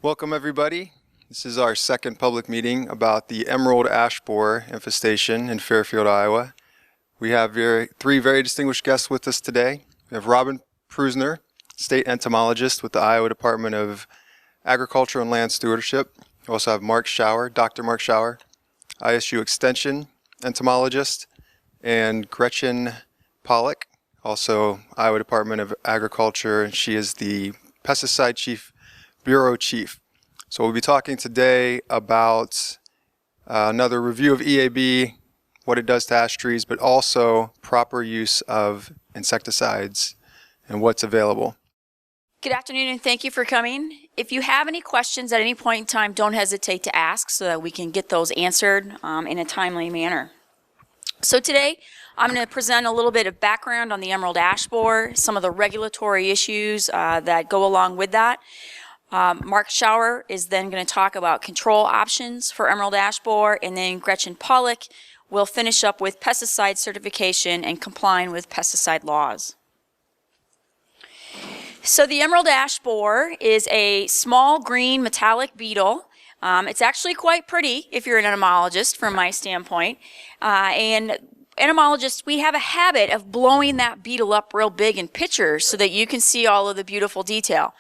Welcome everybody. This is our second public meeting about the emerald ash borer infestation in Fairfield, Iowa. We have three very distinguished guests with us today. We have Robin Pruisner, State Entomologist with the Iowa Department of Agriculture and Land Stewardship. We also have Dr. Mark Shour, ISU Extension Entomologist, and Gretchen Paluch, also Iowa Department of Agriculture, and she is the Pesticide Bureau Chief. So we'll be talking today about another review of EAB, what it does to ash trees, but also proper use of insecticides and what's available. Good afternoon and thank you for coming. If you have any questions at any point in time, don't hesitate to ask so that we can get those answered in a timely manner. So today I'm going to present a little bit of background on the emerald ash borer, some of the regulatory issues that go along with that. Mark Shour is then going to talk about control options for emerald ash borer, and then Gretchen Paluch will finish up with pesticide certification and complying with pesticide laws. So the emerald ash borer is a small green metallic beetle. It's actually quite pretty if you're an entomologist from my standpoint. And entomologists, we have a habit of blowing that beetle up real big in pictures so that you can see all of the beautiful detail.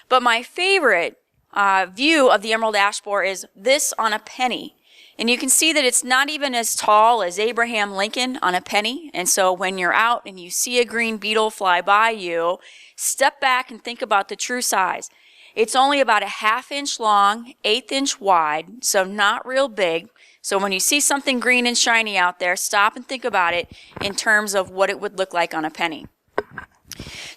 But my favorite view of the emerald ash borer is this on a penny. And you can see that it's not even as tall as Abraham Lincoln on a penny. And so when you're out and you see a green beetle fly by you, step back and think about the true size. It's only about a 1/2 inch long, 1/8 inch wide, so not real big. So when you see something green and shiny out there, stop and think about it in terms of what it would look like on a penny.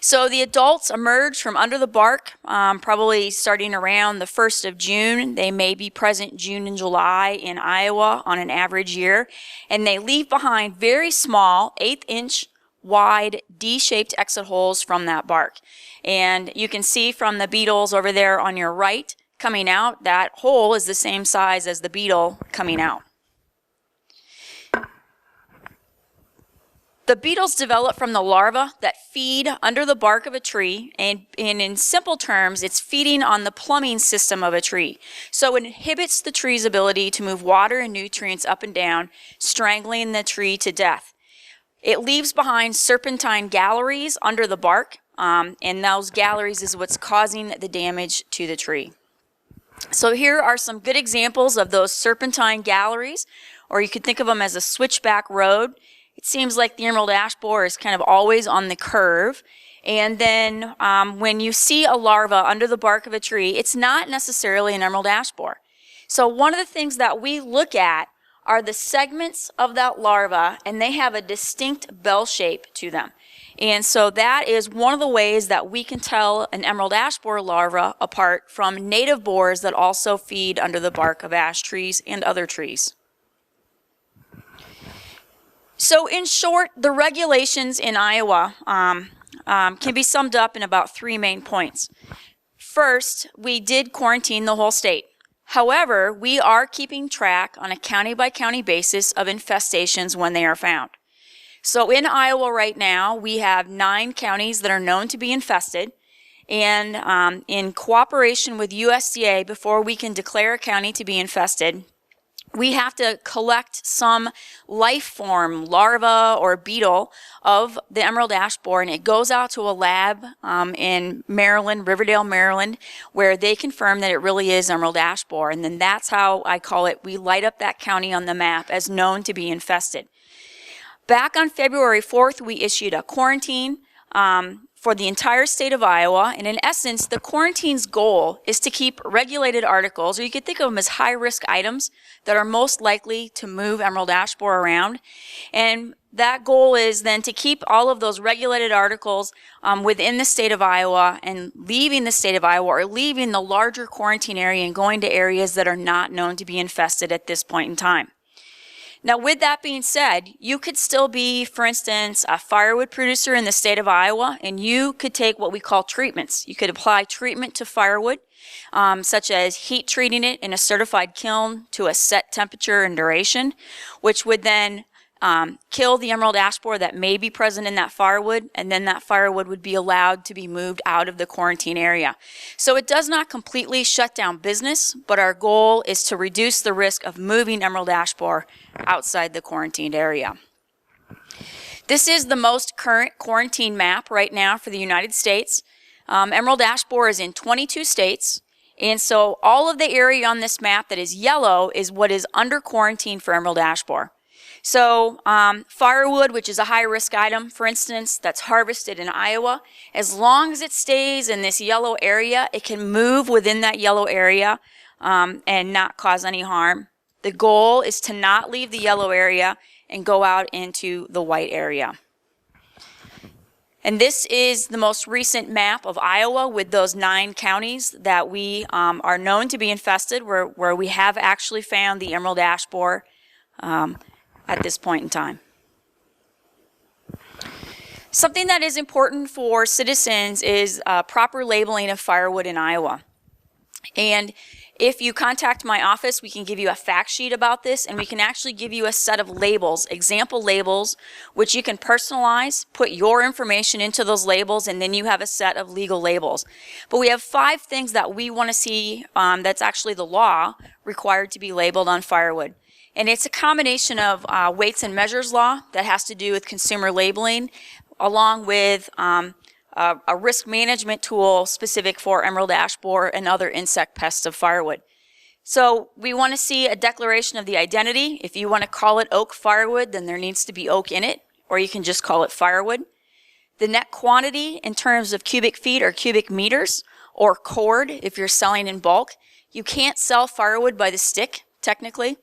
So the adults emerge from under the bark, probably starting around the 1st of June. They may be present June and July in Iowa on an average year. And they leave behind very small, 1/8 inch wide D-shaped exit holes from that bark. And you can see from the beetles over there on your right coming out, that hole is the same size as the beetle coming out. The beetles develop from the larvae that feed under the bark of a tree, and in simple terms, it's feeding on the plumbing system of a tree. So it inhibits the tree's ability to move water and nutrients up and down, strangling the tree to death. It leaves behind serpentine galleries under the bark, and those galleries is what's causing the damage to the tree. So here are some good examples of those serpentine galleries, or you could think of them as a switchback road. It seems like the emerald ash borer is kind of always on the curve. And then when you see a larva under the bark of a tree, it's not necessarily an emerald ash borer. So one of the things that we look at are the segments of that larva, and they have a distinct bell shape to them. And so that is one of the ways that we can tell an emerald ash borer larva apart from native borers that also feed under the bark of ash trees and other trees. So in short, the regulations in Iowa can be summed up in about 3 main points. First, we did quarantine the whole state. However, we are keeping track on a county-by-county basis of infestations when they are found. So in Iowa right now, we have 9 counties that are known to be infested. And in cooperation with USDA, before we can declare a county to be infested, we have to collect some life form, larva or beetle of the emerald ash borer, and it goes out to a lab in Maryland, Riverdale, Maryland, where they confirm that it really is emerald ash borer. And then that's how I call it, we light up that county on the map as known to be infested. Back on February 4th, we issued a quarantine for the entire state of Iowa, and in essence, the quarantine's goal is to keep regulated articles, or you could think of them as high-risk items that are most likely to move emerald ash borer around. And that goal is then to keep all of those regulated articles within the state of Iowa and leaving the state of Iowa, or leaving the larger quarantine area and going to areas that are not known to be infested at this point in time. Now, with that being said, you could still be, for instance, a firewood producer in the state of Iowa, and you could take what we call treatments. You could apply treatment to firewood, such as heat treating it in a certified kiln to a set temperature and duration, which would then kill the emerald ash borer that may be present in that firewood, and then that firewood would be allowed to be moved out of the quarantine area. So it does not completely shut down business, but our goal is to reduce the risk of moving emerald ash borer outside the quarantined area. This is the most current quarantine map right now for the United States. Emerald ash borer is in 22 states. And so all of the area on this map that is yellow is what is under quarantine for emerald ash borer. So firewood, which is a high-risk item, for instance, that's harvested in Iowa, as long as it stays in this yellow area, it can move within that yellow area and not cause any harm. The goal is to not leave the yellow area and go out into the white area. And this is the most recent map of Iowa with those 9 counties that we are known to be infested, where we have actually found the emerald ash borer at this point in time. Something that is important for citizens is proper labeling of firewood in Iowa. And if you contact my office, we can give you a fact sheet about this, and we can actually give you a set of labels, example labels, which you can personalize, put your information into those labels, and then you have a set of legal labels. But we have 5 things that we want to see that's actually the law required to be labeled on firewood. And it's a combination of weights and measures law that has to do with consumer labeling, along with a risk management tool specific for emerald ash borer and other insect pests of firewood. So we want to see a declaration of the identity. If you want to call it oak firewood, then there needs to be oak in it, or you can just call it firewood. The net quantity in terms of cubic feet or cubic meters, or cord if you're selling in bulk. You can't sell firewood by the stick, technically.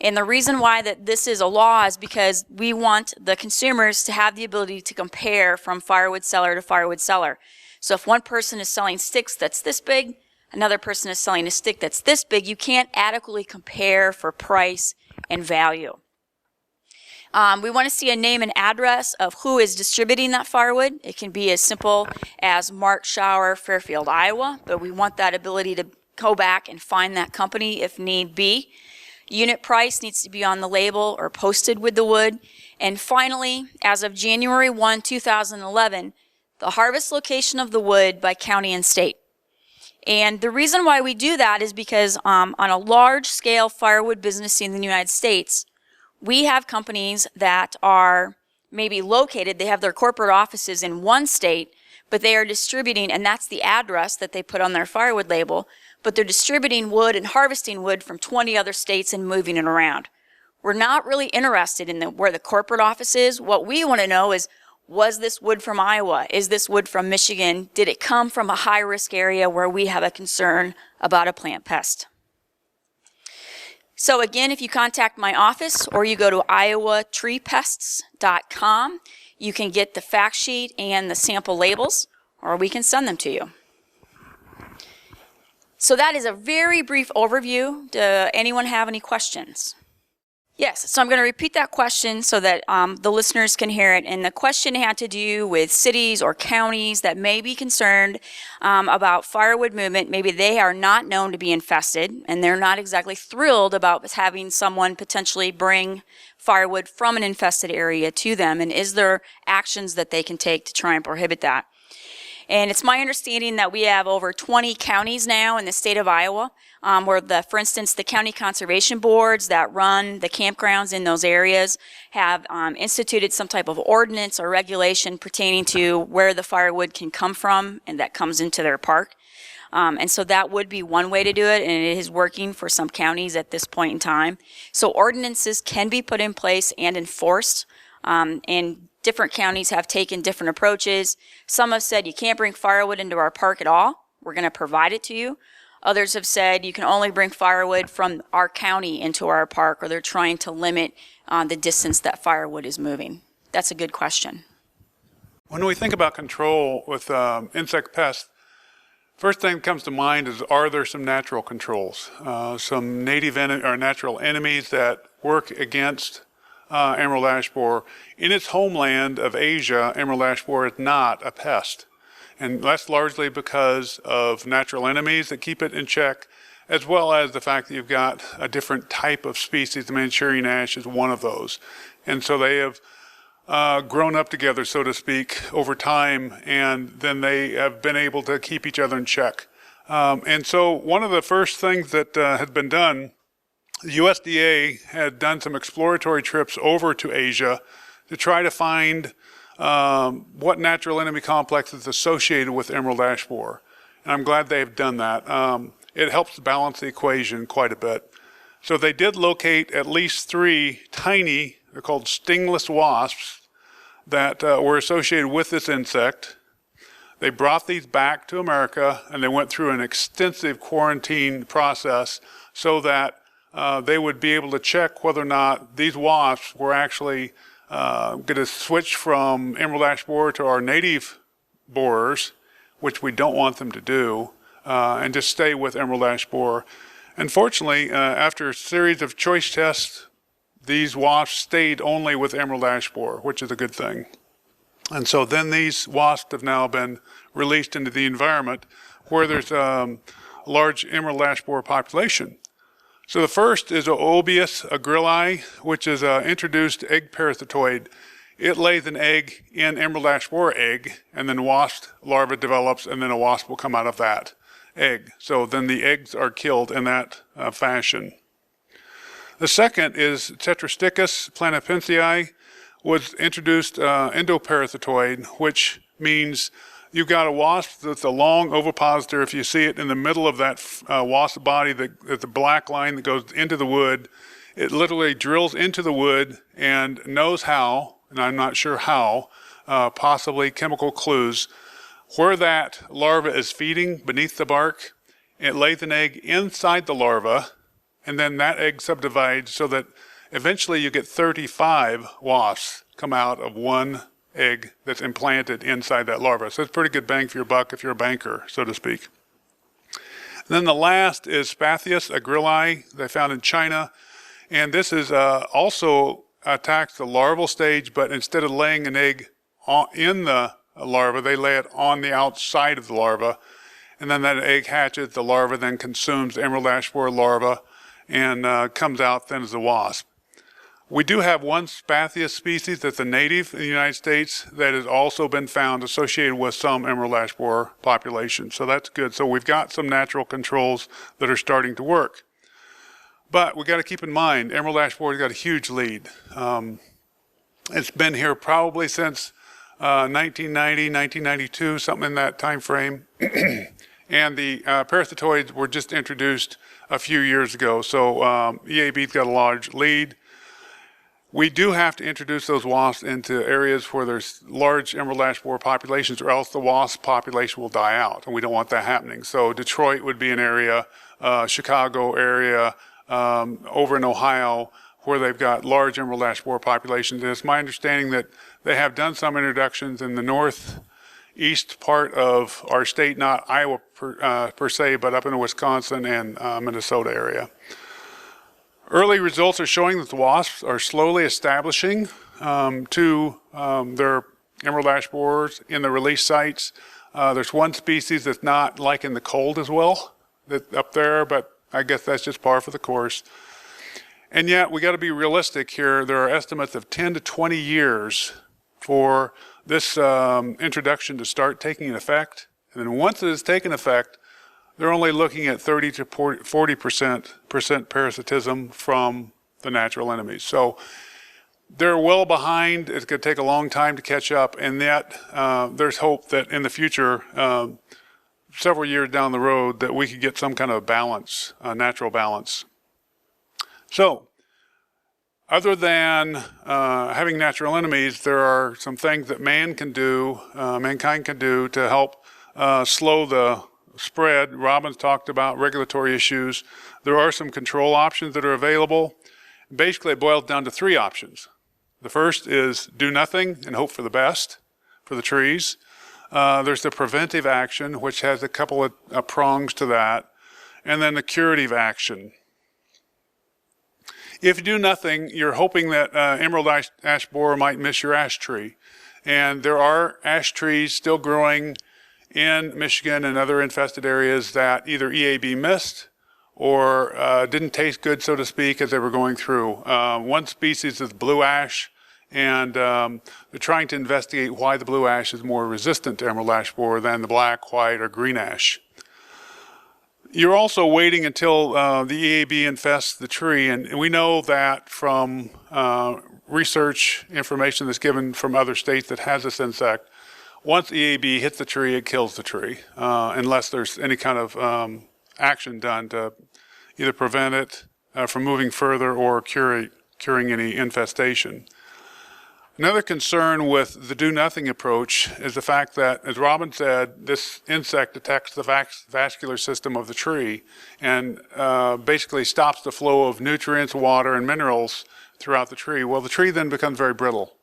And the reason why that this is a law is because we want the consumers to have the ability to compare from firewood seller to firewood seller. So if one person is selling sticks that's this big, another person is selling a stick that's this big, you can't adequately compare for price and value. We want to see a name and address of who is distributing that firewood. It can be as simple as Mark Shour, Fairfield, Iowa, but we want that ability to go back and find that company if need be. Unit price needs to be on the label or posted with the wood. And finally, as of January 1, 2011, the harvest location of the wood by county and state. And the reason why we do that is because on a large-scale firewood business in the United States, we have companies that are maybe located, they have their corporate offices in one state, but they are distributing, and that's the address that they put on their firewood label, but they're distributing wood and harvesting wood from 20 other states and moving it around. We're not really interested in where the corporate office is. What we want to know is, was this wood from Iowa? Is this wood from Michigan? Did it come from a high-risk area where we have a concern about a plant pest? So again, if you contact my office or you go to iowatreepests.com, you can get the fact sheet and the sample labels, or we can send them to you. So that is a very brief overview. Does anyone have any questions? Yes, so I'm going to repeat that question so that the listeners can hear it. And the question had to do with cities or counties that may be concerned about firewood movement. Maybe they are not known to be infested, and they're not exactly thrilled about having someone potentially bring firewood from an infested area to them. And is there actions that they can take to try and prohibit that? And it's my understanding that we have over 20 counties now in the state of Iowa, where, for instance, the county conservation boards that run the campgrounds in those areas have instituted some type of ordinance or regulation pertaining to where the firewood can come from and that comes into their park. And so that would be one way to do it, and it is working for some counties at this point in time. So ordinances can be put in place and enforced, and different counties have taken different approaches. Some have said you can't bring firewood into our park at all. We're going to provide it to you. Others have said you can only bring firewood from our county into our park, or they're trying to limit the distance that firewood is moving. That's a good question. When we think about control with insect pests, first thing that comes to mind is, are there some natural controls? Some native or natural enemies that work against emerald ash borer. In its homeland of Asia, emerald ash borer is not a pest. And that's largely because of natural enemies that keep it in check, as well as the fact that you've got a different type of species. The Manchurian ash is one of those. And so they have grown up together, so to speak, over time, and then they have been able to keep each other in check. And so one of the first things that had been done, the USDA had done some exploratory trips over to Asia to try to find what natural enemy complex is associated with emerald ash borer. And I'm glad they've done that. It helps balance the equation quite a bit. So they did locate at least 3 tiny, they're called stingless wasps, that were associated with this insect. They brought these back to America, and they went through an extensive quarantine process so that they would be able to check whether or not these wasps were actually going to switch from emerald ash borer to our native borers, which we don't want them to do, and just stay with emerald ash borer. Unfortunately, after a series of choice tests, these wasps stayed only with emerald ash borer, which is a good thing. And so then these wasps have now been released into the environment where there's a large emerald ash borer population. So the first is Obius agrilli, which is an introduced egg parasitoid. It lays an egg in emerald ash borer egg, and then wasp larva develops, and then a wasp will come out of that egg. So then the eggs are killed in that fashion. The second is Tetrasticus planipensis, was introduced endoparasitoid, which means you've got a wasp that's a long ovipositor. If you see it in the middle of that wasp body, the black line that goes into the wood, it literally drills into the wood and knows how, and I'm not sure how, possibly chemical clues, where that larva is feeding beneath the bark. It lays an egg inside the larva, and then that egg subdivides so that eventually you get 35 wasps come out of one egg that's implanted inside that larva. So it's pretty good bang for your buck if you're a banker, so to speak. And then the last is Spathius agrilli, they found in China. And this is also attacks the larval stage, but instead of laying an egg in the larva, they lay it on the outside of the larva. And then that egg hatches, the larva then consumes the emerald ash borer larva and comes out then as a wasp. We do have one Spathius species that's a native in the United States that has also been found associated with some emerald ash borer population. So that's good. So we've got some natural controls that are starting to work. But we got to keep in mind, emerald ash borer's got a huge lead. It's been here probably since 1990, 1992, something in that time frame. And the parasitoids were just introduced a few years ago. So EAB's got a large lead. We do have to introduce those wasps into areas where there's large emerald ash borer populations, or else the wasp population will die out, and we don't want that happening. So Detroit would be an area, Chicago area, over in Ohio, where they've got large emerald ash borer populations. And it's my understanding that they have done some introductions in the northeast part of our state, not Iowa per se, but up in the Wisconsin and Minnesota area. Early results are showing that the wasps are slowly establishing to their emerald ash borers in the release sites. There's one species that's not liking the cold as well up there, but I guess that's just par for the course. And yet we got to be realistic here. There are estimates of 10 to 20 years for this introduction to start taking effect. And then once it has taken effect, they're only looking at 30 to 40% parasitism from the natural enemies. So they're well behind. It's going to take a long time to catch up. And yet there's hope that in the future, several years down the road, that we could get some kind of balance, natural balance. So other than having natural enemies, there are some things that mankind can do to help slow the spread. Robin's talked about regulatory issues. There are some control options that are available. Basically, it boils down to 3 options. The first is do nothing and hope for the best for the trees. There's the preventive action, which has a couple of prongs to that, and then the curative action. If you do nothing, you're hoping that emerald ash borer might miss your ash tree. And there are ash trees still growing in Michigan and other infested areas that either EAB missed or didn't taste good, so to speak, as they were going through. One species is blue ash. And they're trying to investigate why the blue ash is more resistant to emerald ash borer than the black, white, or green ash. You're also waiting until the EAB infests the tree, and we know that from research information that's given from other states that has this insect. Once EAB hits the tree, it kills the tree, unless there's any kind of action done to either prevent it from moving further or curing any infestation. Another concern with the do-nothing approach is the fact that, as Robin said, this insect attacks the vascular system of the tree and basically stops the flow of nutrients, water, and minerals throughout the tree. Well, the tree then becomes very brittle.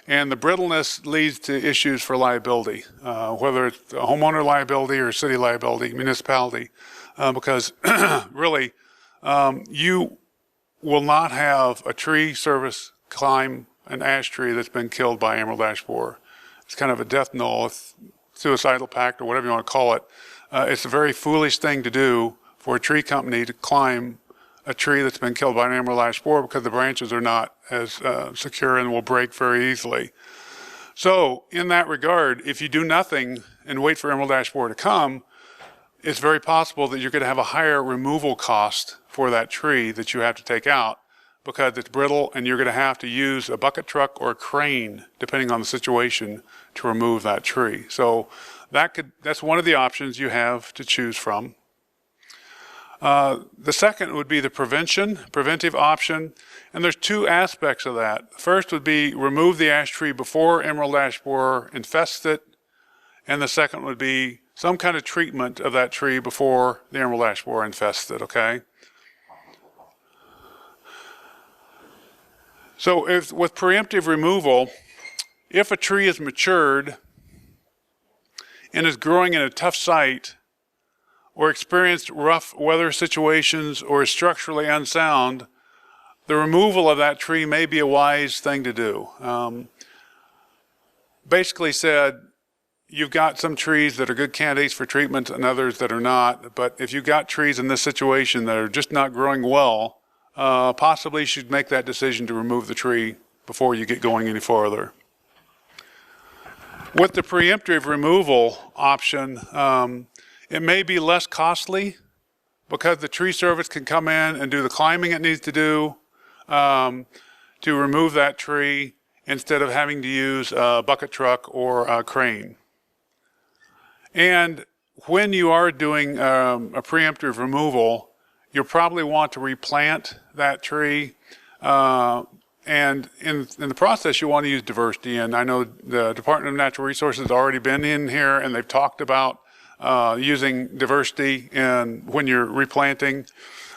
And the brittleness leads to issues for liability, whether it's a homeowner liability or city liability, municipality, because really you will not have a tree service climb an ash tree that's been killed by emerald ash borer. It's kind of a death knell, suicidal pact, or whatever you want to call it. It's a very foolish thing to do for a tree company to climb a tree that's been killed by an emerald ash borer because the branches are not as secure and will break very easily. So in that regard, if you do nothing and wait for emerald ash borer to come, it's very possible that you're going to have a higher removal cost for that tree that you have to take out, because it's brittle and you're going to have to use a bucket truck or a crane, depending on the situation, to remove that tree. So that's one of the options you have to choose from. The second would be the preventive option, and there's two aspects of that. First would be remove the ash tree before emerald ash borer infests it, and the second would be some kind of treatment of that tree before the emerald ash borer infests it, okay? So with preemptive removal, if a tree is matured and is growing in a tough site or experienced rough weather situations or is structurally unsound, the removal of that tree may be a wise thing to do. Basically said, you've got some trees that are good candidates for treatment and others that are not, but if you've got trees in this situation that are just not growing well, possibly you should make that decision to remove the tree before you get going any farther. With the preemptive removal option, it may be less costly because the tree service can come in and do the climbing it needs to do to remove that tree instead of having to use a bucket truck or a crane. And when you are doing a preemptive removal, you'll probably want to replant that tree, and in the process you want to use diversity. And I know the Department of Natural Resources has already been in here and they've talked about using diversity when you're replanting.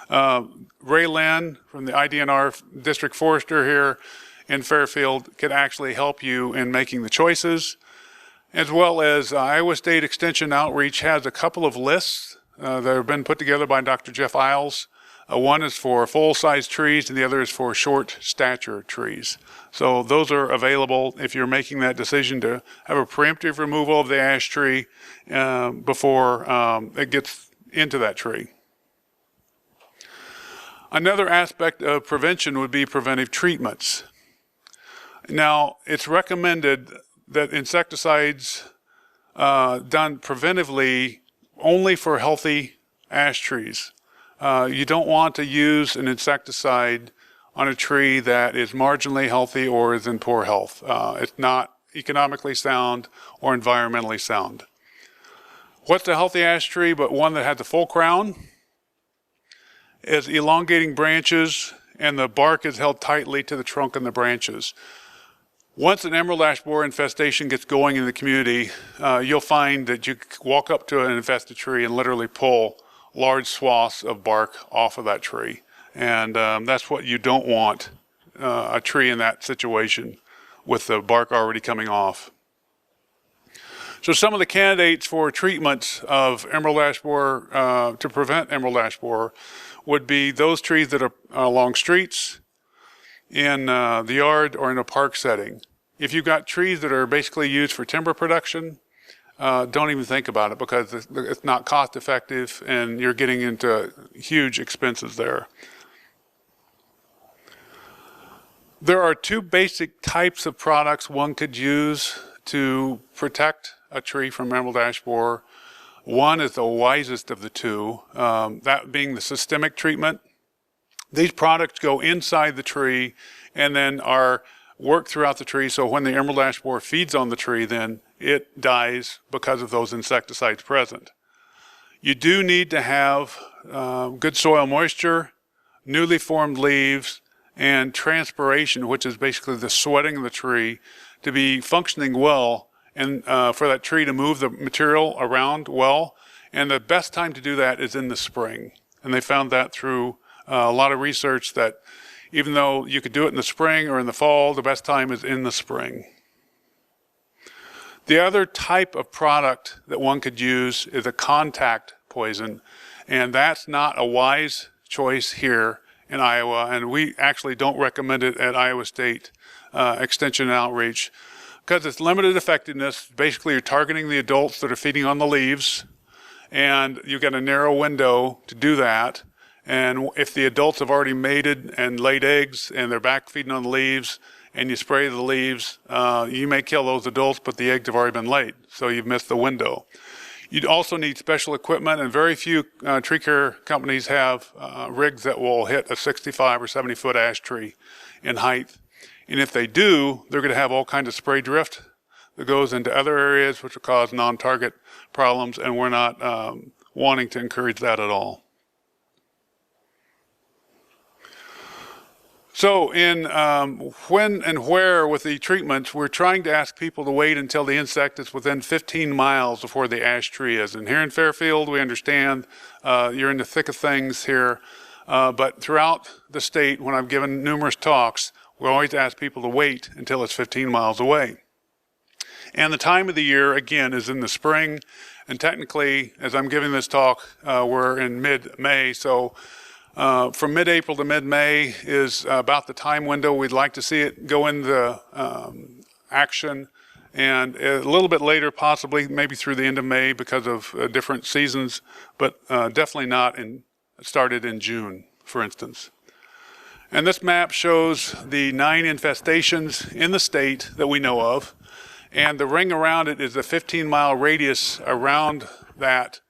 Ray Lynn from the IDNR District Forester here in Fairfield can actually help you in making the choices, as well as Iowa State Extension Outreach has a couple of lists that have been put together by Dr. Jeff Isles. One is for full-size trees and the other is for short stature trees. So those are available if you're making that decision to have a preemptive removal of the ash tree before it gets into that tree. Another aspect of prevention would be preventive treatments. Now, it's recommended that insecticides done preventively only for healthy ash trees. You don't want to use an insecticide on a tree that is marginally healthy or is in poor health. It's not economically sound or environmentally sound. What's a healthy ash tree but one that has a full crown? Is elongating branches and the bark is held tightly to the trunk and the branches. Once an emerald ash borer infestation gets going in the community, you'll find that you walk up to an infested tree and literally pull large swaths of bark off of that tree. And that's what you don't want, a tree in that situation with the bark already coming off. So some of the candidates for treatments of emerald ash borer, to prevent emerald ash borer, would be those trees that are along streets, in the yard, or in a park setting. If you've got trees that are basically used for timber production, don't even think about it because it's not cost effective and you're getting into huge expenses there. There are two basic types of products one could use to protect a tree from emerald ash borer. One is the wisest of the two, that being the systemic treatment. These products go inside the tree and then are worked throughout the tree, so when the emerald ash borer feeds on the tree, then it dies because of those insecticides present. You do need to have good soil moisture, newly formed leaves, and transpiration, which is basically the sweating of the tree, to be functioning well and for that tree to move the material around well. And the best time to do that is in the spring. And they found that through a lot of research, that even though you could do it in the spring or in the fall, the best time is in the spring. The other type of product that one could use is a contact poison, and that's not a wise choice here in Iowa, and we actually don't recommend it at Iowa State Extension and Outreach because it's limited effectiveness. Basically, you're targeting the adults that are feeding on the leaves, and you've got a narrow window to do that. And if the adults have already mated and laid eggs and they're back feeding on the leaves, and you spray the leaves, you may kill those adults, but the eggs have already been laid, so you've missed the window. You'd also need special equipment, and very few tree care companies have rigs that will hit a 65 or 70 foot ash tree in height. And if they do, they're going to have all kinds of spray drift that goes into other areas, which will cause non-target problems, and we're not wanting to encourage that at all. So in when and where with the treatments, we're trying to ask people to wait until the insect is within 15 miles of where the ash tree is. And here in Fairfield, we understand you're in the thick of things here, but throughout the state, when I've given numerous talks, we always ask people to wait until it's 15 miles away. And the time of the year, again, is in the spring. And technically, as I'm giving this talk, we're in mid-May, so from mid-April to mid-May is about the time window we'd like to see it go into action, and a little bit later, possibly maybe through the end of May because of different seasons, but definitely not started in June, for instance. And this map shows the 9 infestations in the state that we know of, and the ring around it is a 15-mile radius around that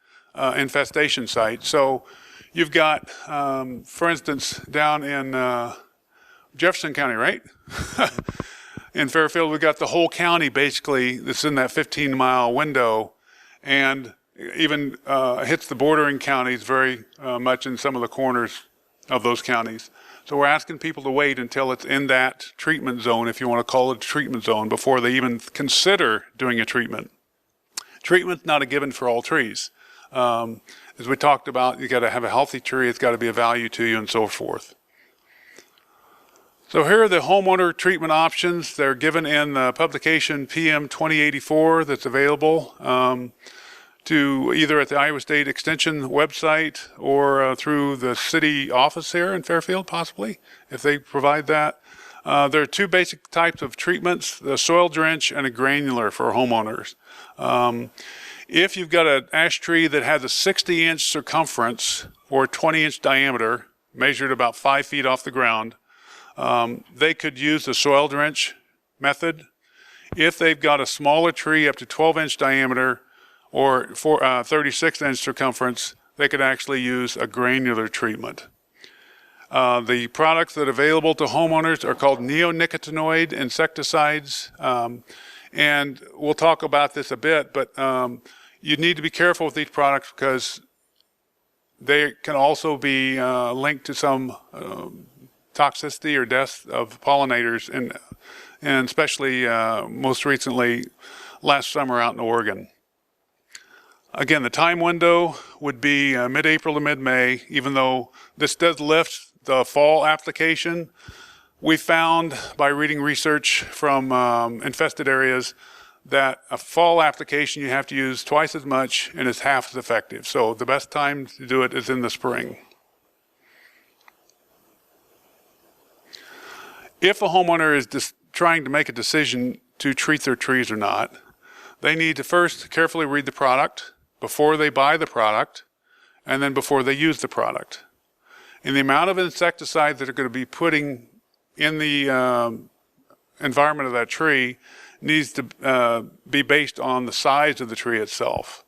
infestation site. So you've got, for instance, down in Jefferson County, right? In Fairfield, we've got the whole county basically that's in that 15-mile window, and even hits the bordering counties very much in some of the corners of those counties. So we're asking people to wait until it's in that treatment zone, if you want to call it a treatment zone, before they even consider doing a treatment. Treatment's not a given for all trees. As we talked about, you got to have a healthy tree, it's got to be a value to you, and so forth. So here are the homeowner treatment options. They're given in the publication PM 2084 that's available to either at the Iowa State Extension website or through the city office here in Fairfield, possibly, if they provide that. There are 2 basic types of treatments, the soil drench and a granular for homeowners. If you've got an ash tree that has a 60-inch circumference or 20-inch diameter, measured about 5 feet off the ground, they could use the soil drench method. If they've got a smaller tree up to 12-inch diameter or 36-inch circumference, they could actually use a granular treatment. The products that are available to homeowners are called neonicotinoid insecticides. And we'll talk about this a bit, but you need to be careful with these products because they can also be linked to some toxicity or death of pollinators, and especially most recently last summer out in Oregon. Again, the time window would be mid-April to mid-May, even though this does lift the fall application. We found by reading research from infested areas that a fall application you have to use twice as much and is half as effective. So the best time to do it is in the spring. If a homeowner is just trying to make a decision to treat their trees or not, they need to first carefully read the product before they buy the product and then before they use the product. And the amount of insecticide that they're going to be putting in the environment of that tree needs to be based on the size of the tree itself.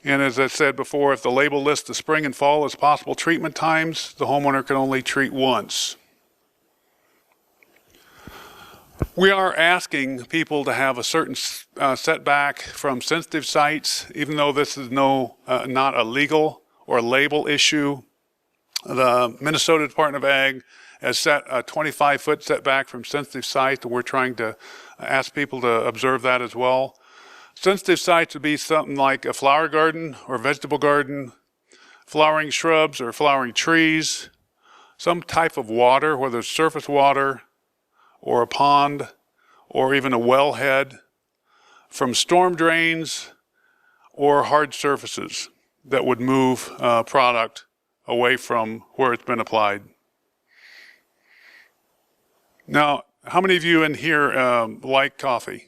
And as I said before, if the label lists the spring and fall as possible treatment times, the homeowner can only treat once. We are asking people to have a certain setback from sensitive sites, even though this is not a legal or label issue. The Minnesota Department of Ag has set a 25-foot setback from sensitive sites, and we're trying to ask people to observe that as well. Sensitive sites would be something like a flower garden or vegetable garden, flowering shrubs or flowering trees, some type of water, whether it's surface water or a pond or even a wellhead, from storm drains or hard surfaces that would move product away from where it's been applied. Now, how many of you in here like coffee?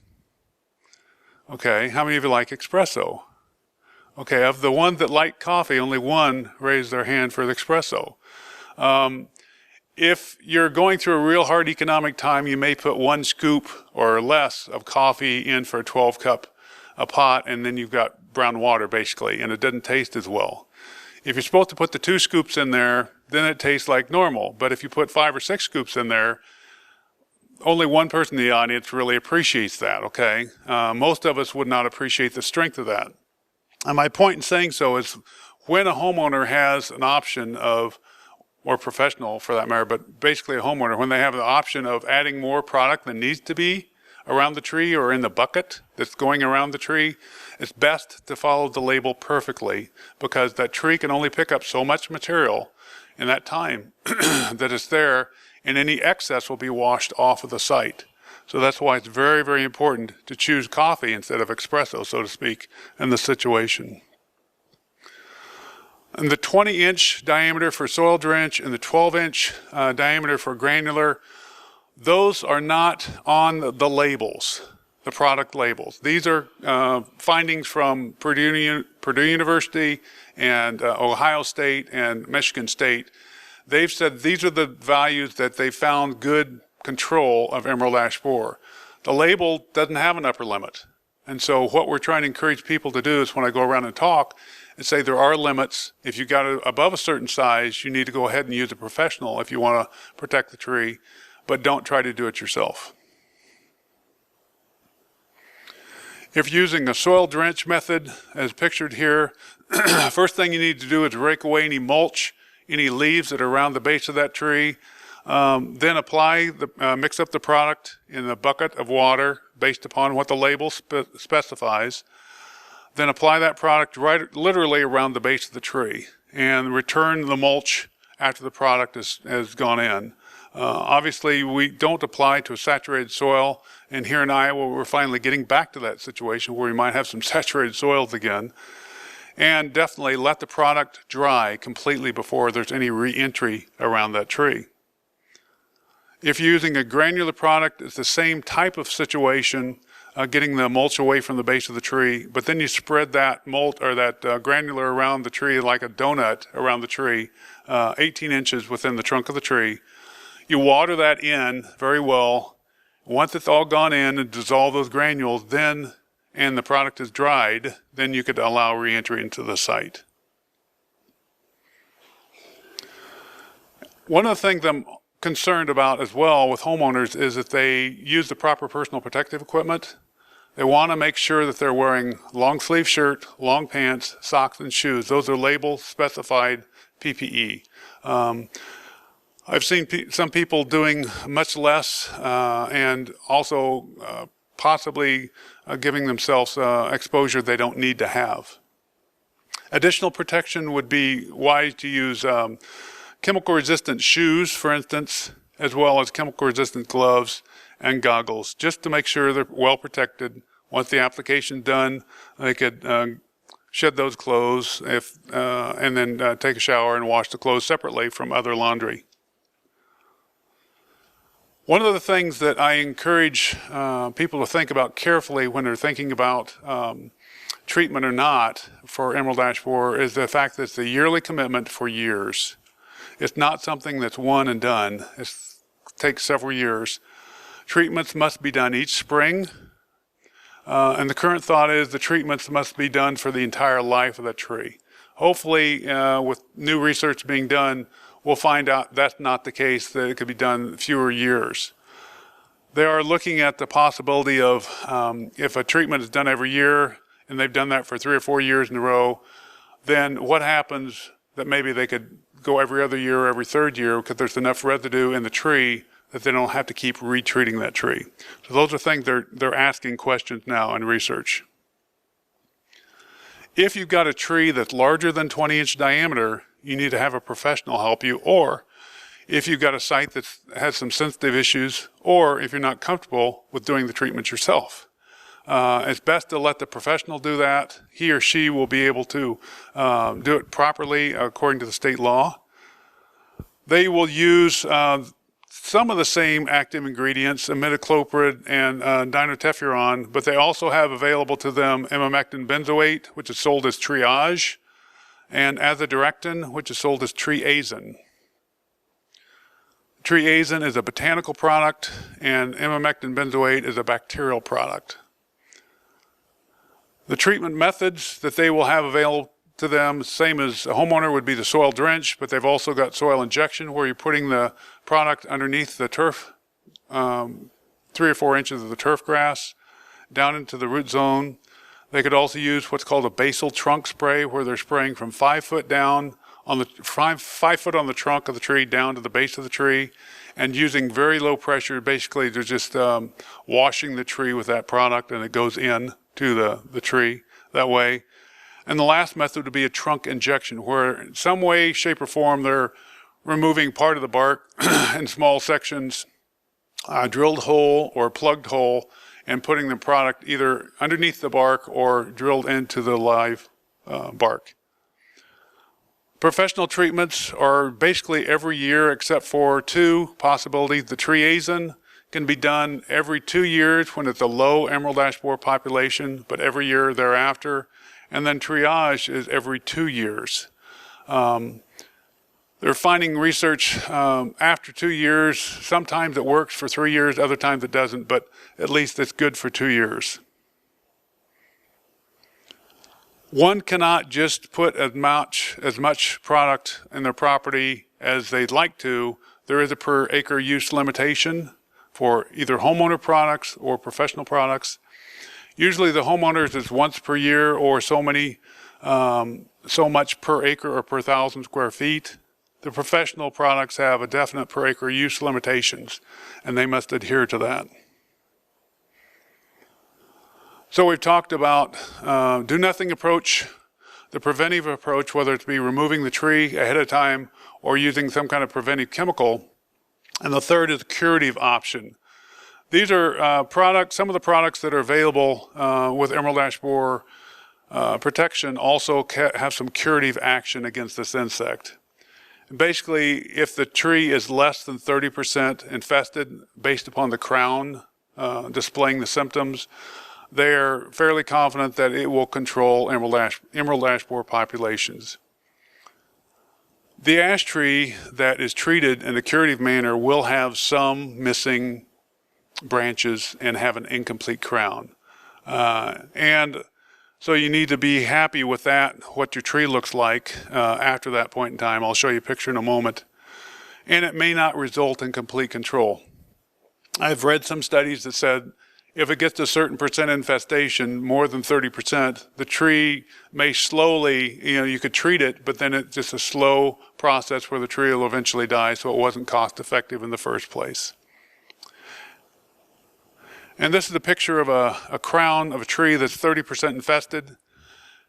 Okay, how many of you like espresso? Okay, of the ones that like coffee, only one raised their hand for the espresso. If you're going through a real hard economic time, you may put 1 scoop or less of coffee in for a 12-cup a pot, and then you've got brown water basically, and it doesn't taste as well. If you're supposed to put the 2 scoops in there, then it tastes like normal. But if you put 5 or 6 scoops in there, only one person in the audience really appreciates that, okay? Most of us would not appreciate the strength of that. And my point in saying so is when a homeowner has an option of, or professional for that matter, but basically a homeowner, when they have the option of adding more product than needs to be around the tree or in the bucket that's going around the tree, it's best to follow the label perfectly, because that tree can only pick up so much material in that time that it's there, and any excess will be washed off of the site. So that's why it's very, very important to choose coffee instead of espresso, so to speak, in the situation. And the 20-inch diameter for soil drench and the 12-inch diameter for granular, those are not on the labels, the product labels. These are findings from Purdue University and Ohio State and Michigan State. They've said these are the values that they found good control of emerald ash borer. The label doesn't have an upper limit. And so what we're trying to encourage people to do is when I go around and talk and say there are limits. If you got it above a certain size, you need to go ahead and use a professional if you want to protect the tree, but don't try to do it yourself. If you're using a soil drench method as pictured here, first thing you need to do is rake away any mulch, any leaves that are around the base of that tree. Then mix up the product in a bucket of water based upon what the label specifies. Then apply that product literally around the base of the tree and return the mulch after the product has gone in. Obviously, we don't apply to a saturated soil, and here in Iowa, we're finally getting back to that situation where we might have some saturated soils again. And definitely let the product dry completely before there's any re-entry around that tree. If you're using a granular product, it's the same type of situation, getting the mulch away from the base of the tree, but then you spread that mulch or that granular around the tree like a donut around the tree, 18 inches within the trunk of the tree. You water that in very well. Once it's all gone in and dissolve those granules, and the product is dried, then you could allow re-entry into the site. One of the things I'm concerned about as well with homeowners is that they use the proper personal protective equipment. They want to make sure that they're wearing long sleeve shirt, long pants, socks, and shoes. Those are label specified PPE. I've seen some people doing much less and also possibly giving themselves exposure they don't need to have. Additional protection would be wise to use chemical-resistant shoes, for instance, as well as chemical-resistant gloves and goggles, just to make sure they're well protected. Once the application's done, they could shed those clothes and then take a shower and wash the clothes separately from other laundry. One of the things that I encourage people to think about carefully when they're thinking about treatment or not for emerald ash borer is the fact that it's a yearly commitment for years. It's not something that's one and done. It takes several years. Treatments must be done each spring. And the current thought is the treatments must be done for the entire life of the tree. Hopefully, with new research being done, we'll find out that's not the case, that it could be done fewer years. They are looking at the possibility of if a treatment is done every year, and they've done that for 3 or 4 years in a row, then what happens that maybe they could go every other year or every third year because there's enough residue in the tree that they don't have to keep retreating that tree. So those are things they're asking questions now in research. If you've got a tree that's larger than 20-inch diameter, you need to have a professional help you, or if you've got a site that has some sensitive issues, or if you're not comfortable with doing the treatment yourself. It's best to let the professional do that. He or she will be able to do it properly according to the state law. They will use some of the same active ingredients, imidacloprid and dinotefuran, but they also have available to them imamectin benzoate, which is sold as triage, and azadirachtin, which is sold as triazin. Triazin is a botanical product, and imamectin benzoate is a bacterial product. The treatment methods that they will have available to them, same as a homeowner, would be the soil drench, but they've also got soil injection where you're putting the product underneath the turf, 3 or 4 inches of the turf grass, down into the root zone. They could also use what's called a basal trunk spray, where they're spraying from 5 foot down on the 5 foot on the trunk of the tree down to the base of the tree, and using very low pressure. Basically, they're just washing the tree with that product, and it goes in to the tree that way. And the last method would be a trunk injection, where in some way, shape, or form they're removing part of the bark in small sections, drilled hole or plugged hole, and putting the product either underneath the bark or drilled into the live bark. Professional treatments are basically every year except for 2 possibilities. The triazin can be done every 2 years when it's a low emerald ash borer population, but every year thereafter. And then triage is every 2 years. They're finding research after 2 years. Sometimes it works for 3 years, other times it doesn't, but at least it's good for 2 years. One cannot just put as much product in their property as they'd like to. There is a per acre use limitation for either homeowner products or professional products. Usually the homeowners is once per year or so much per acre or per 1,000 square feet. The professional products have a definite per acre use limitations, and they must adhere to that. So we've talked about do nothing approach, the preventive approach, whether it be removing the tree ahead of time or using some kind of preventive chemical. And the third is the curative option. These are products, some of the products that are available with emerald ash borer protection also have some curative action against this insect. Basically, if the tree is less than 30% infested based upon the crown displaying the symptoms, they're fairly confident that it will control emerald ash borer populations. The ash tree that is treated in a curative manner will have some missing branches and have an incomplete crown. And so you need to be happy with that, what your tree looks like after that point in time. I'll show you a picture in a moment. And it may not result in complete control. I've read some studies that said if it gets a certain percent infestation, more than 30%, the tree may slowly, you could treat it, but then it's just a slow process where the tree will eventually die, so it wasn't cost effective in the first place. And this is a picture of a crown of a tree that's 30% infested.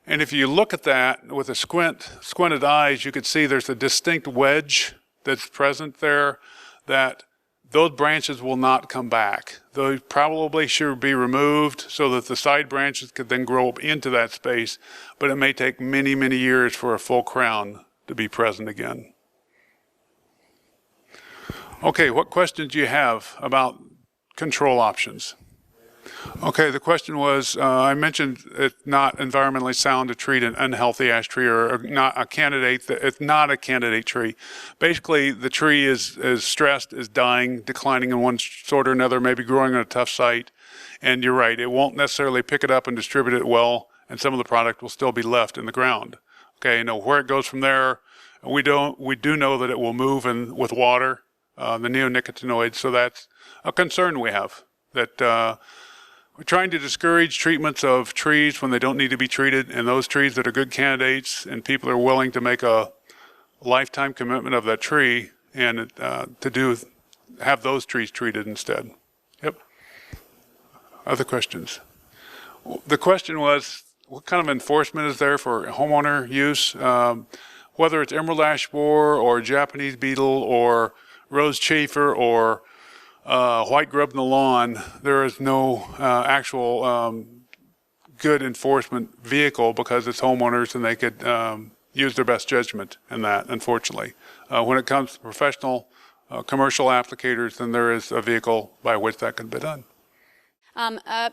And if you look at that with a squinted eyes, you could see there's a distinct wedge that's present there that those branches will not come back. Those probably should be removed so that the side branches could then grow up into that space, but it may take many, many years for a full crown to be present again. Okay, what questions do you have about control options? Okay, the question was, I mentioned it's not environmentally sound to treat an unhealthy ash tree or not a candidate. It's not a candidate tree. Basically, the tree is stressed, is dying, declining in one sort or another, maybe growing on a tough site. And you're right, it won't necessarily pick it up and distribute it well, and some of the product will still be left in the ground. Okay, where it goes from there, we do know that it will move with water, the neonicotinoids, so that's a concern we have, that we're trying to discourage treatments of trees when they don't need to be treated, and those trees that are good candidates and people are willing to make a lifetime commitment of that tree and have those trees treated instead. Yep. Other questions? The question was, what kind of enforcement is there for homeowner use? Whether it's emerald ash borer or Japanese beetle or rose chafer or white grub in the lawn, there is no actual good enforcement vehicle because it's homeowners and they could use their best judgment in that, unfortunately. When it comes to professional commercial applicators, then there is a vehicle by which that can be done.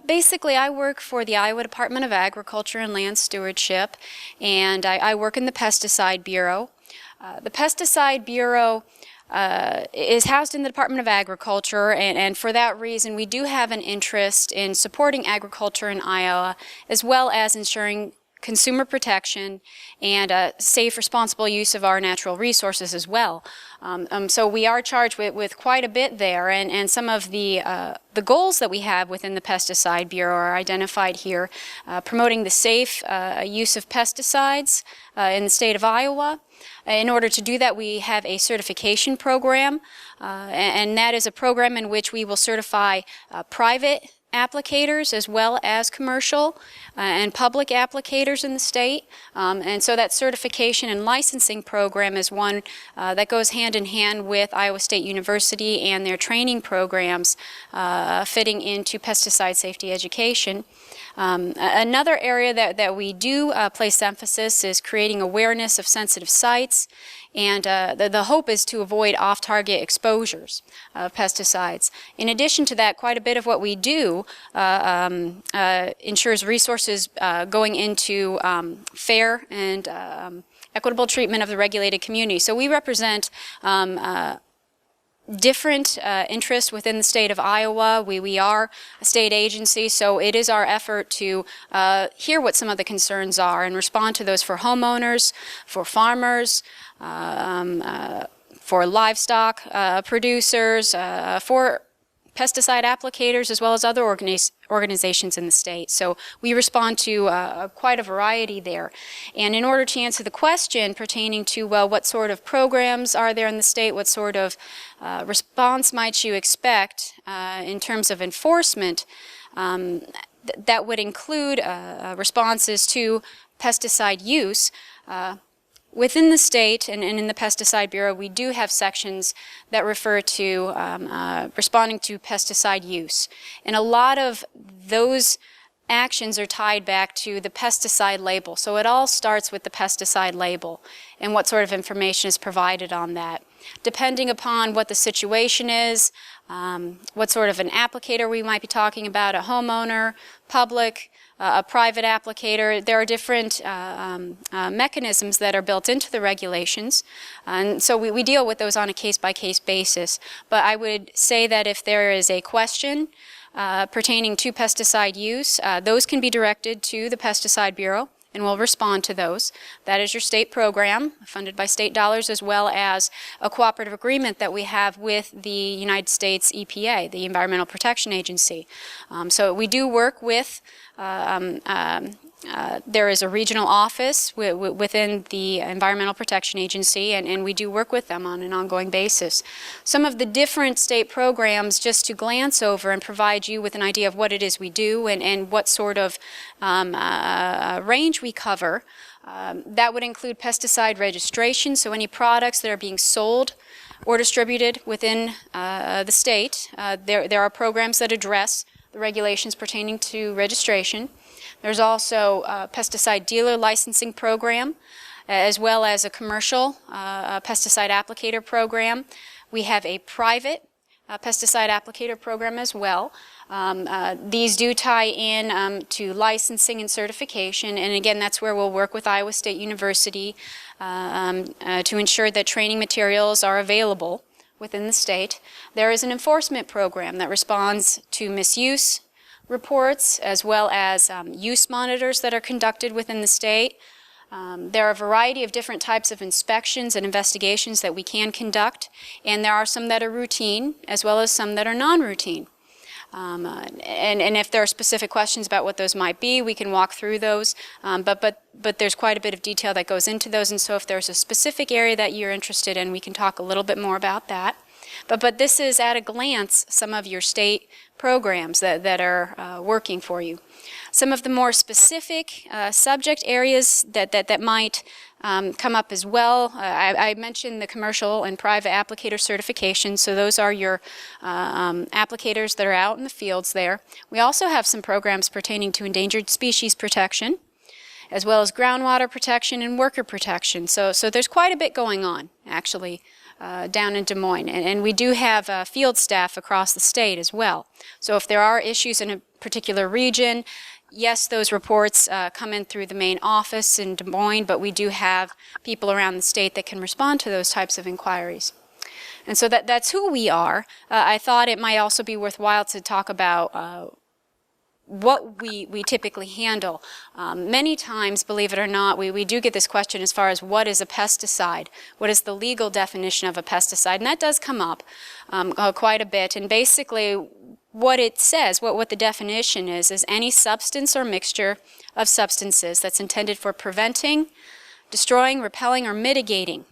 Basically, I work for the Iowa Department of Agriculture and Land Stewardship, and I work in the Pesticide Bureau. The Pesticide Bureau is housed in the Department of Agriculture, and for that reason we do have an interest in supporting agriculture in Iowa, as well as ensuring consumer protection and safe, responsible use of our natural resources as well. So we are charged with quite a bit there, and some of the goals that we have within the Pesticide Bureau are identified here. Promoting the safe use of pesticides in the state of Iowa. In order to do that, we have a certification program, and that is a program in which we will certify private applicators as well as commercial and public applicators in the state. And so that certification and licensing program is one that goes hand in hand with Iowa State University and their training programs fitting into pesticide safety education. Another area that we do place emphasis is creating awareness of sensitive sites, and the hope is to avoid off-target exposures of pesticides. In addition to that, quite a bit of what we do ensures resources going into fair and equitable treatment of the regulated community. So we represent different interests within the state of Iowa. We are a state agency, so it is our effort to hear what some of the concerns are and respond to those for homeowners, for farmers, for livestock producers, for pesticide applicators, as well as other organizations in the state. So we respond to quite a variety there. And in order to answer the question pertaining to, well, what sort of programs are there in the state, what sort of response might you expect in terms of enforcement, that would include responses to pesticide use. Within the state and in the Pesticide Bureau, we do have sections that refer to responding to pesticide use. And a lot of those actions are tied back to the pesticide label. So it all starts with the pesticide label and what sort of information is provided on that. Depending upon what the situation is, what sort of an applicator we might be talking about, a homeowner, public, a private applicator, there are different mechanisms that are built into the regulations, and so we deal with those on a case-by-case basis. But I would say that if there is a question pertaining to pesticide use, those can be directed to the Pesticide Bureau, and we'll respond to those. That is your state program, funded by state dollars, as well as a cooperative agreement that we have with the United States EPA, the Environmental Protection Agency. So we do work with, there is a regional office within the Environmental Protection Agency, and we do work with them on an ongoing basis. Some of the different state programs, just to glance over and provide you with an idea of what it is we do and what sort of range we cover. That would include pesticide registration, so any products that are being sold or distributed within the state. There are programs that address the regulations pertaining to registration. There's also a pesticide dealer licensing program, as well as a commercial pesticide applicator program. We have a private pesticide applicator program as well. These do tie in to licensing and certification, and again, that's where we'll work with Iowa State University to ensure that training materials are available within the state. There is an enforcement program that responds to misuse reports as well as use monitors that are conducted within the state. There are a variety of different types of inspections and investigations that we can conduct, and there are some that are routine as well as some that are non-routine. And if there are specific questions about what those might be, we can walk through those, but there's quite a bit of detail that goes into those, and so if there's a specific area that you're interested in, we can talk a little bit more about that. But this is at a glance some of your state programs that are working for you. Some of the more specific subject areas that might come up as well. I mentioned the commercial and private applicator certification, so those are your applicators that are out in the fields there. We also have some programs pertaining to endangered species protection, as well as groundwater protection and worker protection. So there's quite a bit going on, actually, down in Des Moines. And we do have field staff across the state as well. So if there are issues in a particular region, yes, those reports come in through the main office in Des Moines, but we do have people around the state that can respond to those types of inquiries. And so that's who we are. I thought it might also be worthwhile to talk about what we typically handle. Many times, believe it or not, we do get this question as far as what is a pesticide? What is the legal definition of a pesticide? And that does come up quite a bit. And basically, what it says, what the definition is any substance or mixture of substances that's intended for preventing, destroying, repelling, or mitigating,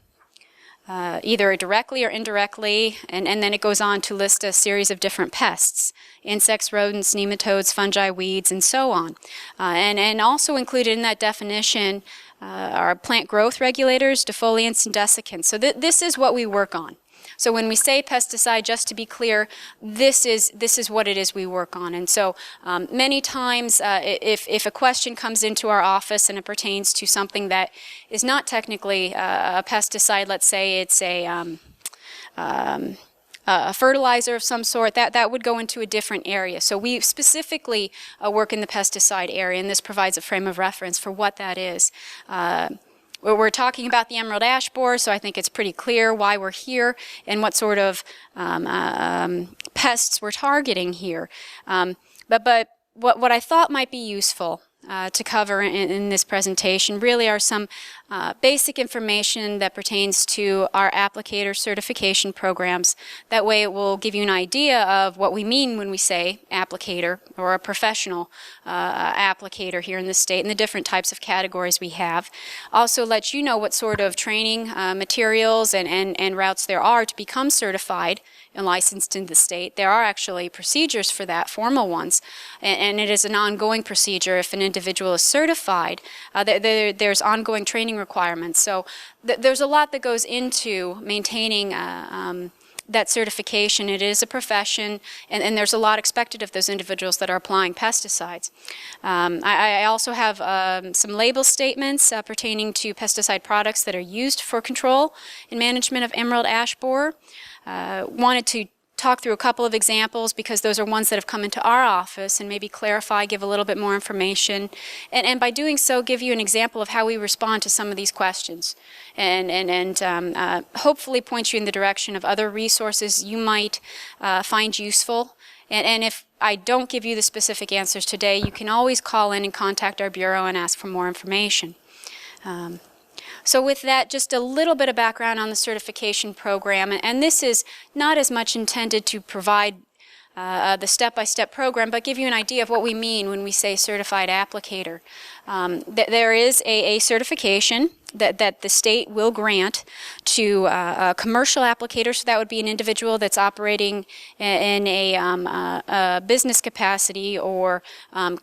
either directly or indirectly, and then it goes on to list a series of different pests, insects, rodents, nematodes, fungi, weeds, and so on. And also included in that definition are plant growth regulators, defoliants, and desiccants. So this is what we work on. So when we say pesticide, just to be clear, this is what it is we work on. And so many times if a question comes into our office and it pertains to something that is not technically a pesticide, let's say it's a fertilizer of some sort, that would go into a different area. So we specifically work in the pesticide area, and this provides a frame of reference for what that is. We're talking about the emerald ash borer, so I think it's pretty clear why we're here and what sort of pests we're targeting here. But what I thought might be useful to cover in this presentation really are some basic information that pertains to our applicator certification programs. That way it will give you an idea of what we mean when we say applicator or a professional applicator here in the state and the different types of categories we have. Also let you know what sort of training materials and routes there are to become certified and licensed in the state. There are actually procedures for that, formal ones, and it is an ongoing procedure. If an individual is certified, there's ongoing training requirements. So there's a lot that goes into maintaining that certification. It is a profession, and there's a lot expected of those individuals that are applying pesticides. I also have some label statements pertaining to pesticide products that are used for control and management of emerald ash borer. Wanted to talk through a couple of examples because those are ones that have come into our office and maybe clarify, give a little bit more information, and by doing so give you an example of how we respond to some of these questions and hopefully point you in the direction of other resources you might find useful. And if I don't give you the specific answers today, you can always call in and contact our bureau and ask for more information. So with that, just a little bit of background on the certification program, and this is not as much intended to provide the step-by-step program, but give you an idea of what we mean when we say certified applicator. There is a certification that the state will grant to a commercial applicator, so that would be an individual that's operating in a business capacity or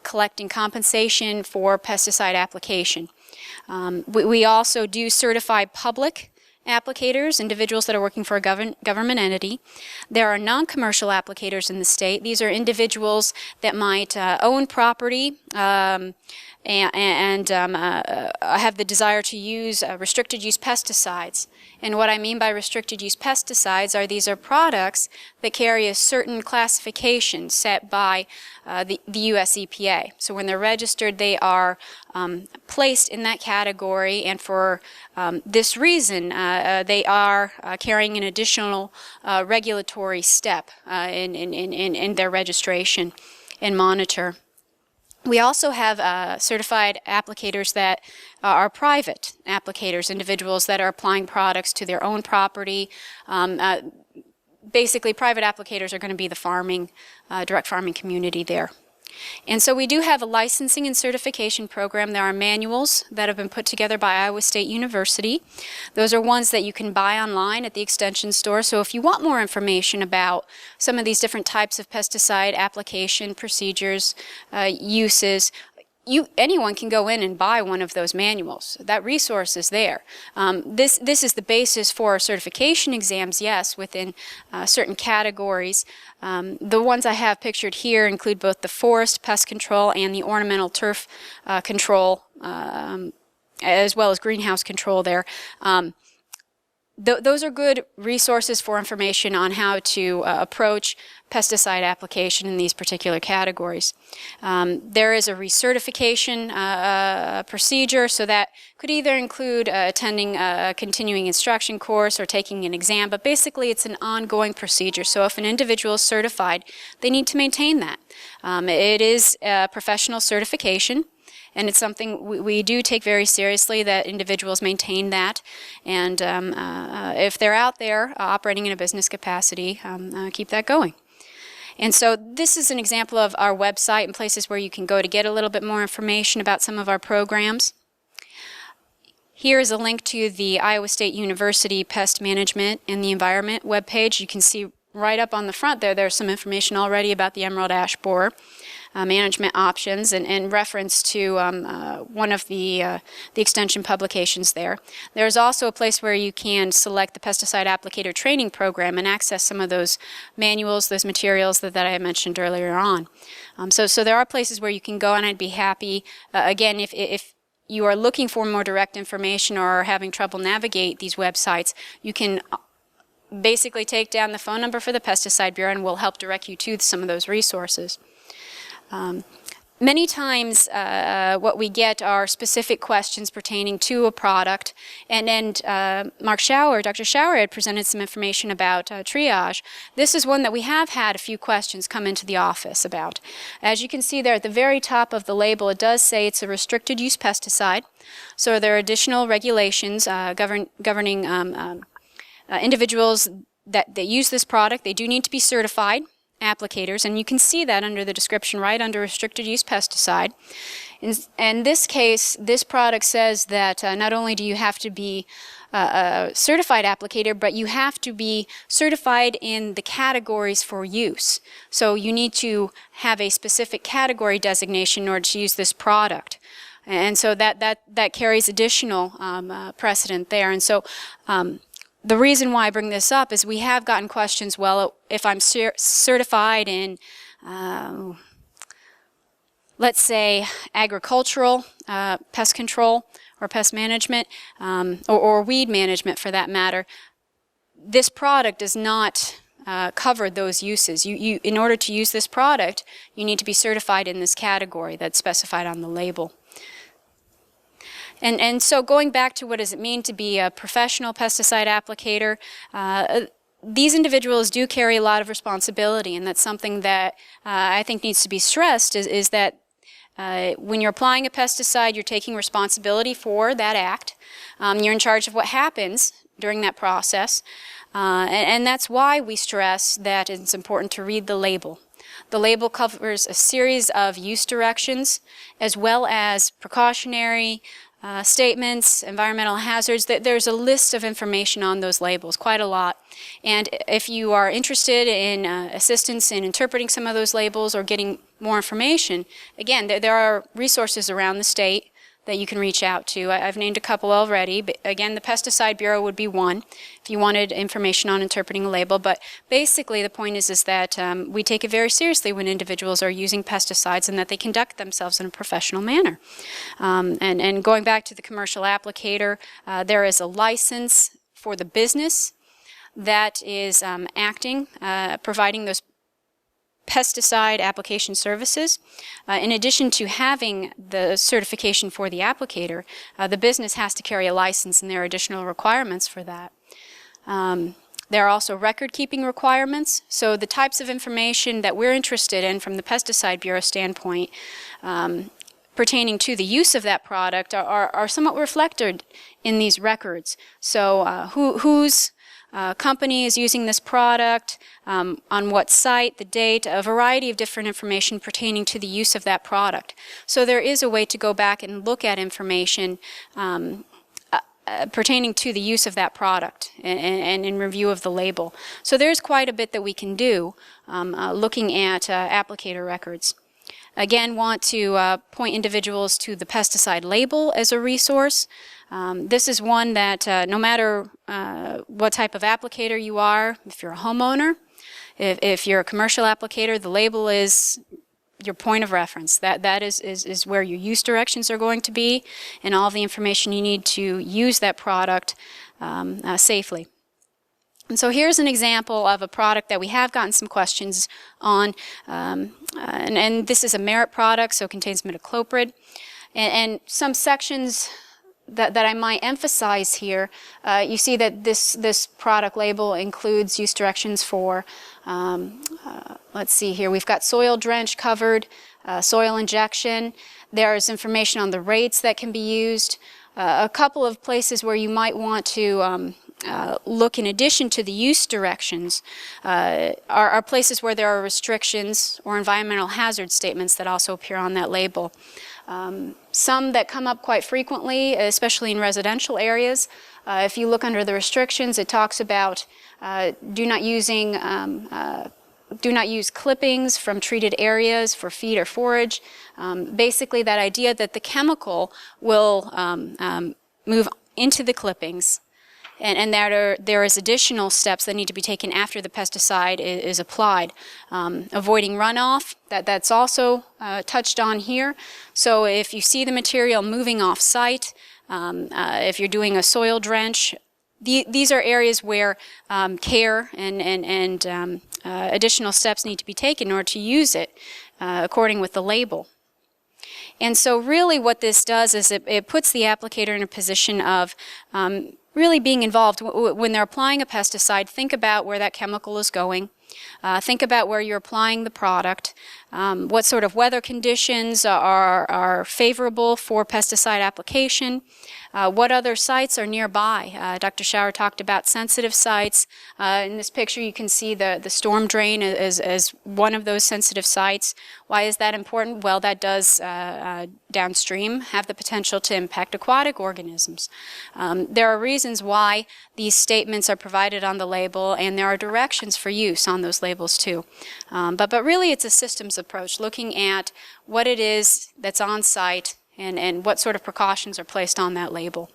collecting compensation for pesticide application. We also do certify public applicators, individuals that are working for a government entity. There are non-commercial applicators in the state. These are individuals that might own property and have the desire to use restricted use pesticides. And what I mean by restricted use pesticides are these are products that carry a certain classification set by the U.S. EPA. So when they're registered, they are placed in that category, and for this reason, they are carrying an additional regulatory step in their registration and monitor. We also have certified applicators that are private applicators, individuals that are applying products to their own property. Basically, private applicators are going to be the farming, direct farming community there. And so we do have a licensing and certification program. There are manuals that have been put together by Iowa State University. Those are ones that you can buy online at the Extension store. So if you want more information about some of these different types of pesticide application procedures, uses, anyone can go in and buy one of those manuals. That resource is there. This is the basis for certification exams, yes, within certain categories. The ones I have pictured here include both the forest pest control and the ornamental turf control, as well as greenhouse control there. Those are good resources for information on how to approach pesticide application in these particular categories. There is a recertification procedure, so that could either include attending a continuing instruction course or taking an exam, but basically it's an ongoing procedure. So if an individual is certified, they need to maintain that. It is a professional certification, and it's something we do take very seriously, that individuals maintain that. And if they're out there operating in a business capacity, keep that going. And so this is an example of our website and places where you can go to get a little bit more information about some of our programs. Here is a link to the Iowa State University Pest Management and the Environment webpage. You can see right up on the front there's some information already about the emerald ash borer. Management options and reference to one of the extension publications there. There's also a place where you can select the pesticide applicator training program and access some of those manuals, those materials that I mentioned earlier on. So there are places where you can go, and I'd be happy, again, if you are looking for more direct information or are having trouble navigate these websites, you can basically take down the phone number for the Pesticide Bureau and we'll help direct you to some of those resources. Many times what we get are specific questions pertaining to a product, and Dr. Shour had presented some information about triage. This is one that we have had a few questions come into the office about. As you can see there at the very top of the label, it does say it's a restricted use pesticide. So there are additional regulations governing individuals that use this product. They do need to be certified applicators, and you can see that under the description right under restricted use pesticide. In this case, this product says that not only do you have to be a certified applicator, but you have to be certified in the categories for use. So you need to have a specific category designation in order to use this product. And so that carries additional precedent there. And so the reason why I bring this up is we have gotten questions, well, if I'm certified in, let's say, agricultural pest control or pest management, or weed management for that matter, this product does not cover those uses. In order to use this product, you need to be certified in this category that's specified on the label. And so going back to what does it mean to be a professional pesticide applicator, these individuals do carry a lot of responsibility, and that's something that I think needs to be stressed is that when you're applying a pesticide, you're taking responsibility for that act. You're in charge of what happens during that process, and that's why we stress that it's important to read the label. The label covers a series of use directions as well as precautionary statements, environmental hazards. There's a list of information on those labels, quite a lot. And if you are interested in assistance in interpreting some of those labels or getting more information, again, there are resources around the state that you can reach out to. I've named a couple already, but again, the Pesticide Bureau would be one if you wanted information on interpreting a label. But basically, the point is that we take it very seriously when individuals are using pesticides and that they conduct themselves in a professional manner. And going back to the commercial applicator, there is a license for the business that is acting, providing those pesticide application services. In addition to having the certification for the applicator, the business has to carry a license, and there are additional requirements for that. There are also record-keeping requirements. So the types of information that we're interested in from the Pesticide Bureau standpoint pertaining to the use of that product are somewhat reflected in these records. So whose company is using this product, on what site, the date, a variety of different information pertaining to the use of that product. So there is a way to go back and look at information pertaining to the use of that product and in review of the label. So there's quite a bit that we can do looking at applicator records. Again, want to point individuals to the pesticide label as a resource. This is one that no matter what type of applicator you are, if you're a homeowner, if you're a commercial applicator, the label is your point of reference. That is where your use directions are going to be and all the information you need to use that product safely. And so here's an example of a product that we have gotten some questions on, and this is a merit product, so it contains imidacloprid. And some sections that I might emphasize here, you see that this product label includes use directions for, let's see here, we've got soil drench covered, soil injection. There's information on the rates that can be used. A couple of places where you might want to look in addition to the use directions are places where there are restrictions or environmental hazard statements that also appear on that label. Some that come up quite frequently, especially in residential areas. If you look under the restrictions, it talks about do not use clippings from treated areas for feed or forage. Basically that idea that the chemical will move into the clippings, and there is additional steps that need to be taken after the pesticide is applied. Avoiding runoff, that's also touched on here. So if you see the material moving off site, if you're doing a soil drench, these are areas where care and additional steps need to be taken in order to use it according with the label. And so really what this does is it puts the applicator in a position of really being involved. When they're applying a pesticide, think about where that chemical is going. Think about where you're applying the product. What sort of weather conditions are favorable for pesticide application. What other sites are nearby? Dr. Shour talked about sensitive sites. In this picture you can see the storm drain as one of those sensitive sites. Why is that important? Well, that does downstream have the potential to impact aquatic organisms. There are reasons why these statements are provided on the label, and there are directions for use on those labels too. But really it's a systems approach, looking at what it is that's on site and what sort of precautions are placed on that label.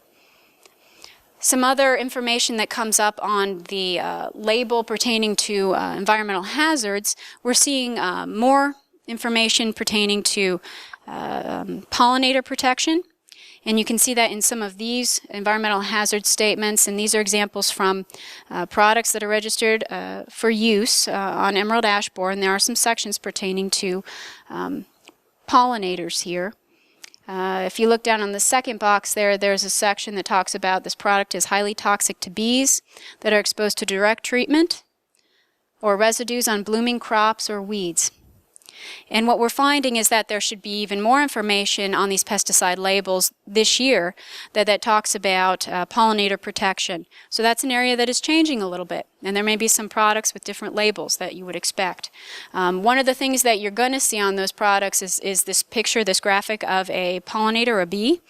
Some other information that comes up on the label pertaining to environmental hazards, we're seeing more information pertaining to pollinator protection. And you can see that in some of these environmental hazard statements, and these are examples from products that are registered for use on emerald ash borer, and there are some sections pertaining to pollinators here. If you look down on the second box there's a section that talks about this product is highly toxic to bees that are exposed to direct treatment or residues on blooming crops or weeds. And what we're finding is that there should be even more information on these pesticide labels this year that talks about pollinator protection. So that's an area that is changing a little bit, and there may be some products with different labels that you would expect. One of the things that you're going to see on those products is this picture, this graphic of a pollinator, a bee.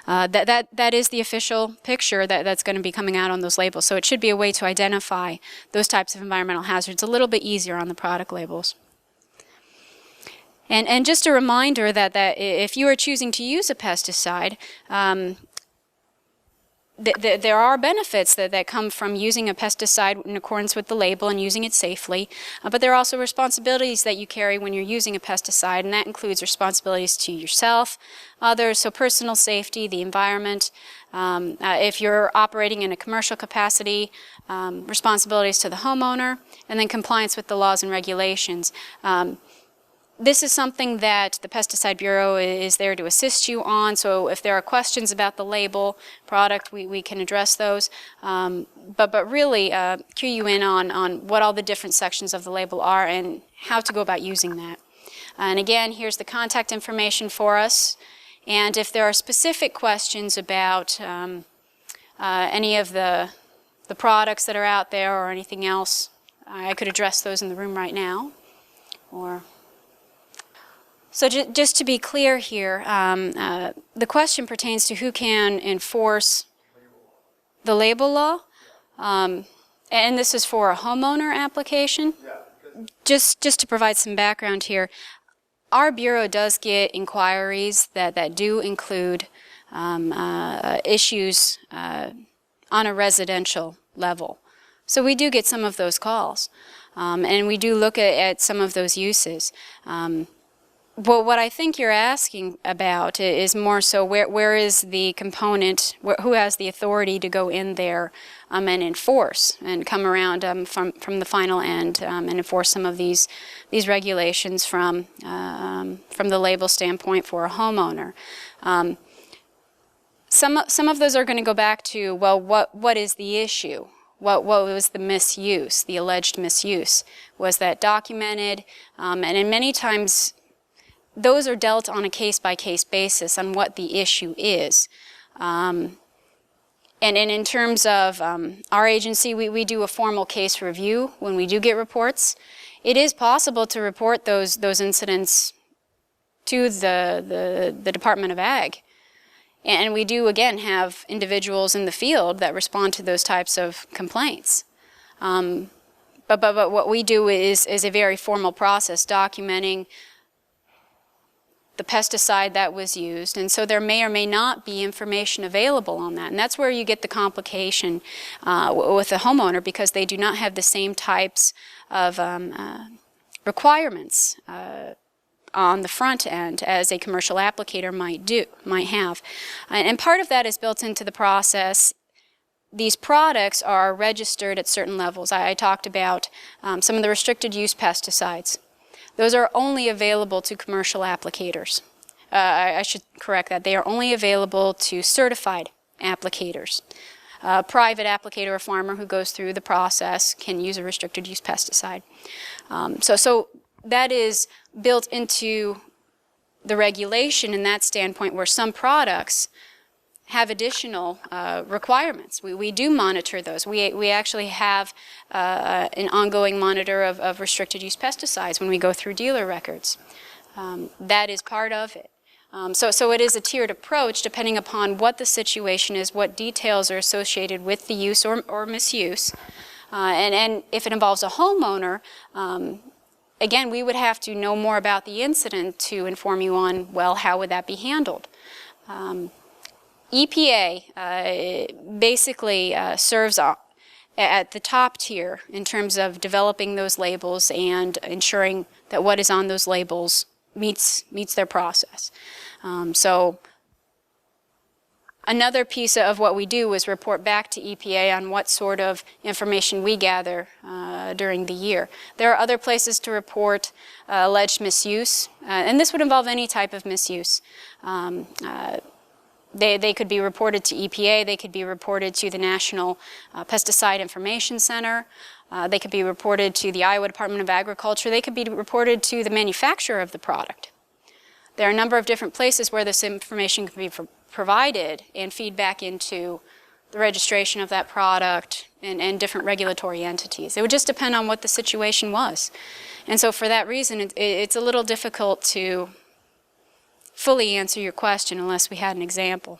That is the official picture that's going to be coming out on those labels. So it should be a way to identify those types of environmental hazards a little bit easier on the product labels. And just a reminder that if you are choosing to use a pesticide, there are benefits that come from using a pesticide in accordance with the label and using it safely, but there are also responsibilities that you carry when you're using a pesticide, and that includes responsibilities to yourself, others, so personal safety, the environment. If you're operating in a commercial capacity, responsibilities to the homeowner, and then compliance with the laws and regulations. This is something that the Pesticide Bureau is there to assist you on, so if there are questions about the label, product, we can address those. But really cue you in on what all the different sections of the label are and how to go about using that. And again, here's the contact information for us. And if there are specific questions about any of the products that are out there or anything else, I could address those in the room right now. So just to be clear here, the question pertains to who can enforce the label law, and this is for a homeowner application. Just to provide some background here, our Bureau does get inquiries that do include issues on a residential level. So we do get some of those calls, and we do look at some of those uses. Well, what I think you're asking about is more so where is the component, who has the authority to go in there and enforce and come around from the final end and enforce some of these regulations from the label standpoint for a homeowner. Some of those are going to go back to, well, what is the issue? What was the misuse, the alleged misuse? Was that documented? And in many times, those are dealt on a case-by-case basis on what the issue is. And in terms of our agency, we do a formal case review when we do get reports. It is possible to report those incidents to the Department of Ag. And we do, again, have individuals in the field that respond to those types of complaints. But what we do is a very formal process documenting the pesticide that was used, and so there may or may not be information available on that, and that's where you get the complication with the homeowner, because they do not have the same types of requirements on the front end as a commercial applicator might have. And part of that is built into the process. These products are registered at certain levels. I talked about some of the restricted use pesticides. Those are only available to commercial applicators. I should correct that. They are only available to certified applicators. A private applicator or farmer who goes through the process can use a restricted use pesticide. So that is built into the regulation in that standpoint, where some products have additional requirements. We do monitor those. We actually have an ongoing monitor of restricted use pesticides when we go through dealer records. That is part of it. So it is a tiered approach depending upon what the situation is, what details are associated with the use or misuse. And if it involves a homeowner, again, we would have to know more about the incident to inform you on, well, how would that be handled? EPA basically serves at the top tier in terms of developing those labels and ensuring that what is on those labels meets their process. So another piece of what we do is report back to EPA on what sort of information we gather during the year. There are other places to report alleged misuse, and this would involve any type of misuse. They could be reported to EPA, they could be reported to the National Pesticide Information Center, they could be reported to the Iowa Department of Agriculture, they could be reported to the manufacturer of the product. There are a number of different places where this information can be provided and feed back into the registration of that product and different regulatory entities. It would just depend on what the situation was. And so for that reason, it's a little difficult to fully answer your question unless we had an example.